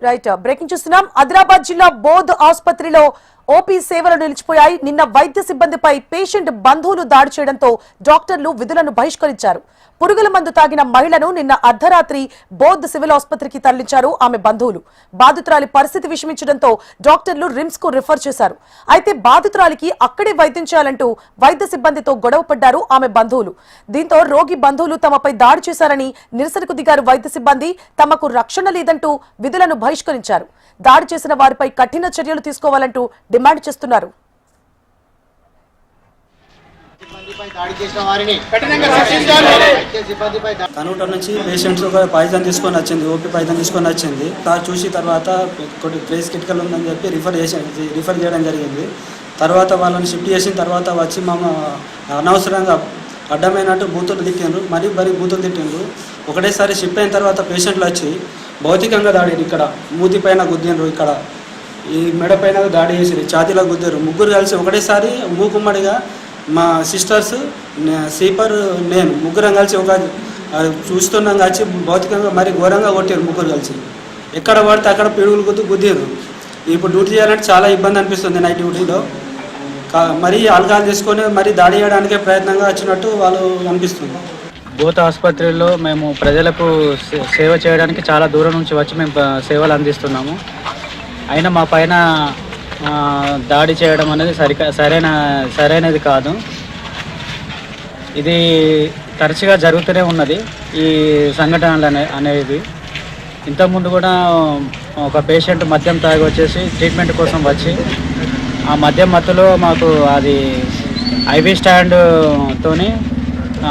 Right breaking చూస్తున్నాం. ఆదిలాబాద్ జిల్లా బోధ్ ఆసుపత్రిలో ఓపీ సేవలు నిలిచిపోయాయి. నిన్న వైద్య సిబ్బందిపై పేషెంట్ బంధువులు దాడి చేయడంతో డాక్టర్లు విధులను బహిష్కరించారు. పురుగుల మందు తాగిన మహిళను నిన్న అర్ధరాత్రి బోధ్ సివిల్ ఆసుపత్రికి తరలించారు ఆమె బంధువులు. బాధితురాలి పరిస్థితి విషమించడంతో డాక్టర్లు రిమ్స్ కు రిఫర్ చేశారు. అయితే బాధితురాలికి అక్కడే వైద్యం చేయాలంటూ వైద్య సిబ్బందితో గొడవ పడ్డారు ఆమె బంధువులు. దీంతో రోగి బంధువులు తమపై దాడి చేశారని నిరసనకు దిగారు వైద్య సిబ్బంది. తమకు రక్షణ లేదంటూ విధులను బహిష్కరించారు. దాడి చేసిన వారిపై కఠిన చర్యలు తీసుకోవాలంటూ డిమాండ్ చేస్తున్నారు. కనూట నుంచి పేషెంట్స్ ఒక పాయిజన్ తీసుకొని వచ్చింది, ఓపీ పాయిజన్ తీసుకొని వచ్చింది. చూసి తర్వాత కొన్ని ప్లేస్ క్రిటికల్ ఉందని చెప్పి రిఫర్ చేయడం జరిగింది. తర్వాత వాళ్ళని షిఫ్ట్ చేసిన తర్వాత వచ్చి అనవసరంగా అడ్డమైనట్టు బూతులు తిట్టిండ్రు, మరీ బూతులు తిట్టిండ్రు. ఒకటేసారి షిఫ్ట్ అయిన తర్వాత పేషెంట్లు వచ్చి భౌతికంగా దాడి, ఇక్కడ మూతి పైన గుద్దిండ్రు, ఇక్కడ ఈ మెడ పైన దాడి చేసి ఛాతీలో గుద్దారు. ముగ్గురు కలిసి ఒకటేసారి మూకుమ్మడిగా మా సిస్టర్స్, సీపర్, నేను ముగ్గురం కలిసి చూస్తున్నాం కలిసి భౌతికంగా మరి ఘోరంగా కొట్టారు. ముగ్గురు కలిసి ఎక్కడ పడితే అక్కడ పిడుగులు గుద్దారు. ఇప్పుడు డ్యూటీ చేయాలంటే చాలా ఇబ్బంది అనిపిస్తుంది. నైట్ డ్యూటీలో మరీ ఆల్కహాల్ తీసుకొని మరీ దాడి చేయడానికే ప్రయత్నంగా వచ్చినట్టు వాళ్ళు అనిపిస్తుంది. బోధ్ ఆసుపత్రిలో మేము ప్రజలకు సేవ చేయడానికి చాలా దూరం నుంచి వచ్చి మేము సేవలు అందిస్తున్నాము. అయినా మా పైన దాడి చేయడం అనేది సరైనది కాదు. ఇది తరచుగా జరుగుతూనే ఉన్నది ఈ సంఘటనలు అనేవి. ఇంతకుముందు కూడా ఒక పేషెంట్ మద్యం తాగి వచ్చేసి ట్రీట్మెంట్ కోసం వచ్చి ఆ మద్యం మత్తులో మాకు అది ఐవీ స్టాండ్తోని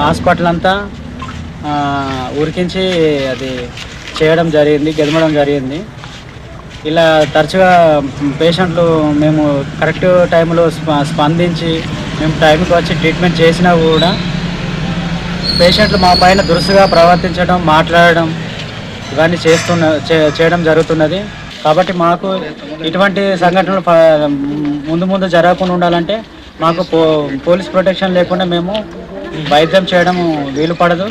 హాస్పిటల్ అంతా ఉరికించి అది చేయడం జరిగింది, గెదమడం జరిగింది. ఇలా తరచుగా పేషెంట్లు మేము కరెక్ట్ టైంలో స్పందించి మేము టైంకి వచ్చి ట్రీట్మెంట్ చేసినా కూడా పేషెంట్లు మా పైన దురుసుగా ప్రవర్తించడం, మాట్లాడడం ఇవన్నీ చేయడం జరుగుతున్నది. కాబట్టి మాకు ఇటువంటి సంఘటనలు ముందు జరగకుండా ఉండాలంటే మాకు పోలీస్ ప్రొటెక్షన్ లేకుండా మేము వైద్యం చేయడం వీలు పడదు.